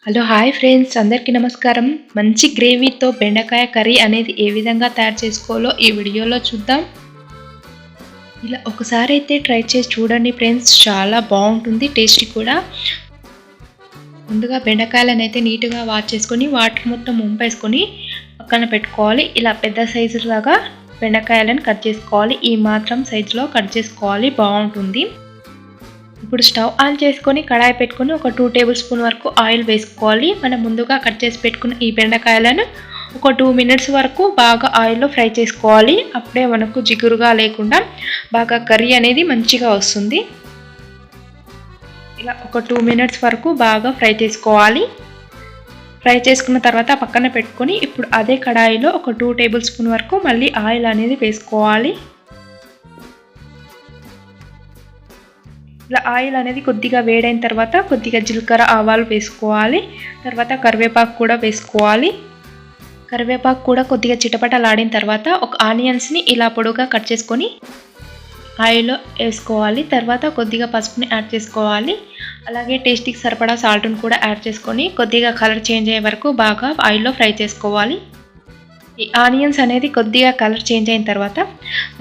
Hello hi friends, అందరికీ నమస్కారం. మంచి గ్రేవీతో బెండకాయ కర్రీ అనేది ఏ విధంగా తయారు చేసుకోవాలో ఈ వీడియోలో చూద్దాం. ఇలా ఒకసారి అయితే ట్రై చేసి చూడండి ఫ్రెండ్స్, చాలా బాగుంటుంది, టేస్టీ కూడా. ముందుగా బెండకాయలను అయితే నీట్గా వాష్ చేసుకొని వాటర్ మొత్తం వంపేసుకొని పక్కన పెట్టుకోవాలి. ఇలా పెద్ద సైజు లాగా బెండకాయలను కట్ చేసుకోవాలి. ఈ మాత్రం సైజులో కట్ చేసుకోవాలి, బాగుంటుంది. ఇప్పుడు స్టవ్ ఆన్ చేసుకొని కడాయి పెట్టుకొని ఒక 2 టేబుల్ స్పూన్ వరకు ఆయిల్ వేసుకోవాలి. మనం ముందుగా కట్ చేసి పెట్టుకున్న ఈ బెండకాయలను ఒక 2 మినిట్స్ వరకు బాగా ఆయిల్లో ఫ్రై చేసుకోవాలి. అప్పుడే మనకు జిగురుగా లేకుండా బాగా కర్రీ అనేది మంచిగా వస్తుంది. ఇలా ఒక 2 మినిట్స్ వరకు బాగా ఫ్రై చేసుకోవాలి. ఫ్రై చేసుకున్న తర్వాత పక్కన పెట్టుకొని ఇప్పుడు అదే కడాయిలో ఒక 2 టేబుల్ స్పూన్ వరకు మళ్ళీ ఆయిల్ అనేది వేసుకోవాలి. ఇలా ఆయిల్ అనేది కొద్దిగా వేడైన తర్వాత కొద్దిగా జీలకర్ర ఆవాలు వేసుకోవాలి. తర్వాత కరివేపాకు కూడా వేసుకోవాలి. కరివేపాకు కూడా కొద్దిగా చిటపటలాడిన తర్వాత ఒక ఆనియన్స్ని ఇలా పొడుగా కట్ చేసుకొని ఆయిల్లో వేసుకోవాలి. తర్వాత కొద్దిగా పసుపుని యాడ్ చేసుకోవాలి. అలాగే టేస్ట్కి సరిపడా సాల్ట్ని కూడా యాడ్ చేసుకొని కొద్దిగా కలర్ చేంజ్ అయ్యే వరకు బాగా ఆయిల్లో ఫ్రై చేసుకోవాలి. ఈ ఆనియన్స్ అనేది కొద్దిగా కలర్ చేంజ్ అయిన తర్వాత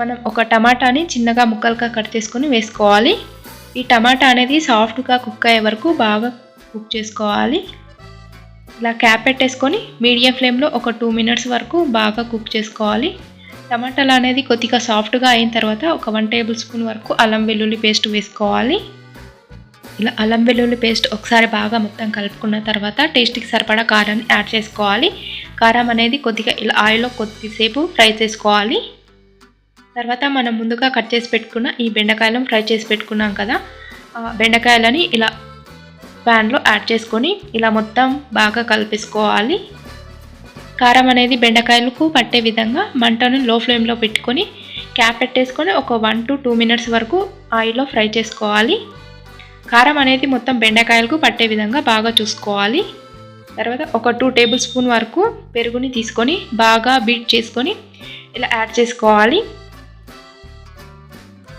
మనం ఒక టమాటాని చిన్నగా ముక్కలుగా కట్ చేసుకొని వేసుకోవాలి. ఈ టమాటా అనేది సాఫ్ట్గా కుక్ అయ్యే వరకు బాగా కుక్ చేసుకోవాలి. ఇలా క్యాప్ పెట్టేసుకొని మీడియం ఫ్లేమ్లో ఒక 2 మినిట్స్ వరకు బాగా కుక్ చేసుకోవాలి. టమాటాలు అనేది కొద్దిగా సాఫ్ట్గా అయిన తర్వాత ఒక 1 టేబుల్ స్పూన్ వరకు అల్లం వెల్లుల్లి పేస్ట్ వేసుకోవాలి. ఇలా అల్లం వెల్లుల్లి పేస్ట్ ఒకసారి బాగా మొత్తం కలుపుకున్న తర్వాత టేస్ట్కి సరిపడా కారాన్ని యాడ్ చేసుకోవాలి. కారం అనేది కొద్దిగా ఇలా ఆయిల్లో కొద్దిసేపు ఫ్రై చేసుకోవాలి. తర్వాత మనం ముందుగా కట్ చేసి పెట్టుకున్న ఈ బెండకాయలను ఫ్రై చేసి పెట్టుకున్నాం కదా, బెండకాయలని ఇలా ప్యాన్లో యాడ్ చేసుకొని ఇలా మొత్తం బాగా కలిపేసుకోవాలి. కారం అనేది బెండకాయలకు పట్టే విధంగా మంటను లో ఫ్లేమ్లో పెట్టుకొని క్యాప్ పెట్టేసుకొని ఒక 1 to 2 మినిట్స్ వరకు ఆయిల్లో ఫ్రై చేసుకోవాలి. కారం అనేది మొత్తం బెండకాయలకు పట్టే విధంగా బాగా చూసుకోవాలి. తర్వాత ఒక 2 టేబుల్ స్పూన్ వరకు పెరుగుని తీసుకొని బాగా బీట్ చేసుకొని ఇలా యాడ్ చేసుకోవాలి.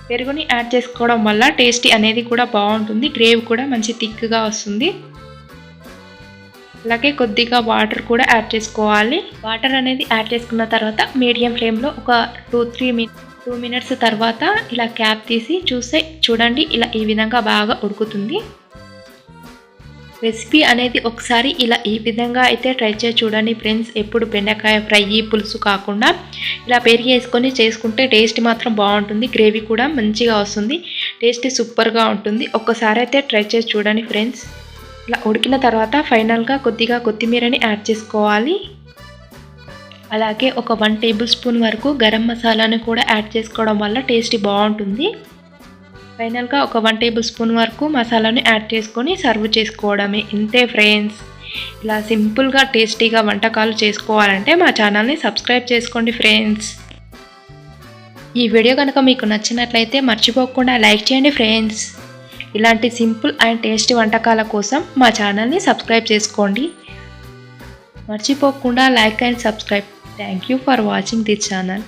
పెరుగుని యాడ్ చేసుకోవడం వల్ల టేస్టీ అనేది కూడా బాగుంటుంది, గ్రేవీ కూడా మంచి థిక్గా వస్తుంది. అలాగే కొద్దిగా వాటర్ కూడా యాడ్ చేసుకోవాలి. వాటర్ అనేది యాడ్ చేసుకున్న తర్వాత మీడియం ఫ్లేమ్లో ఒక 2 మినిట్స్ తర్వాత ఇలా క్యాప్ తీసి చూడండి, ఇలా ఈ విధంగా బాగా ఉడుకుతుంది. రెసిపీ అనేది ఒకసారి ఇలా ఈ విధంగా అయితే ట్రై చేసి చూడండి ఫ్రెండ్స్. ఎప్పుడు బెండకాయ ఫ్రై పులుసు కాకుండా ఇలా పెరిగి వేసుకొని చేసుకుంటే టేస్ట్ మాత్రం బాగుంటుంది, గ్రేవీ కూడా మంచిగా వస్తుంది, టేస్ట్ సూపర్గా ఉంటుంది. ఒక్కసారి అయితే ట్రై చేసి చూడండి ఫ్రెండ్స్. ఇలా ఉడికిన తర్వాత ఫైనల్గా కొద్దిగా కొత్తిమీరని యాడ్ చేసుకోవాలి. అలాగే ఒక 1 టేబుల్ స్పూన్ వరకు గరం మసాలాను కూడా యాడ్ చేసుకోవడం వల్ల టేస్ట్ బాగుంటుంది. ఫైనల్గా ఒక 1 టేబుల్ స్పూన్ వరకు మసాలాను యాడ్ చేసుకొని సర్వ్ చేసుకోవడమే. ఇంతే ఫ్రెండ్స్. ఇలా సింపుల్గా టేస్టీగా వంటకాలు చేసుకోవాలంటే మా ఛానల్ని సబ్స్క్రైబ్ చేసుకోండి ఫ్రెండ్స్. ఈ వీడియో కనుక మీకు నచ్చినట్లయితే మర్చిపోకుండా లైక్ చేయండి ఫ్రెండ్స్. ఇలాంటి సింపుల్ అండ్ టేస్టీ వంటకాల కోసం మా ఛానల్ని సబ్స్క్రైబ్ చేసుకోండి. మర్చిపోకుండా like and subscribe. Thank you for watching this channel.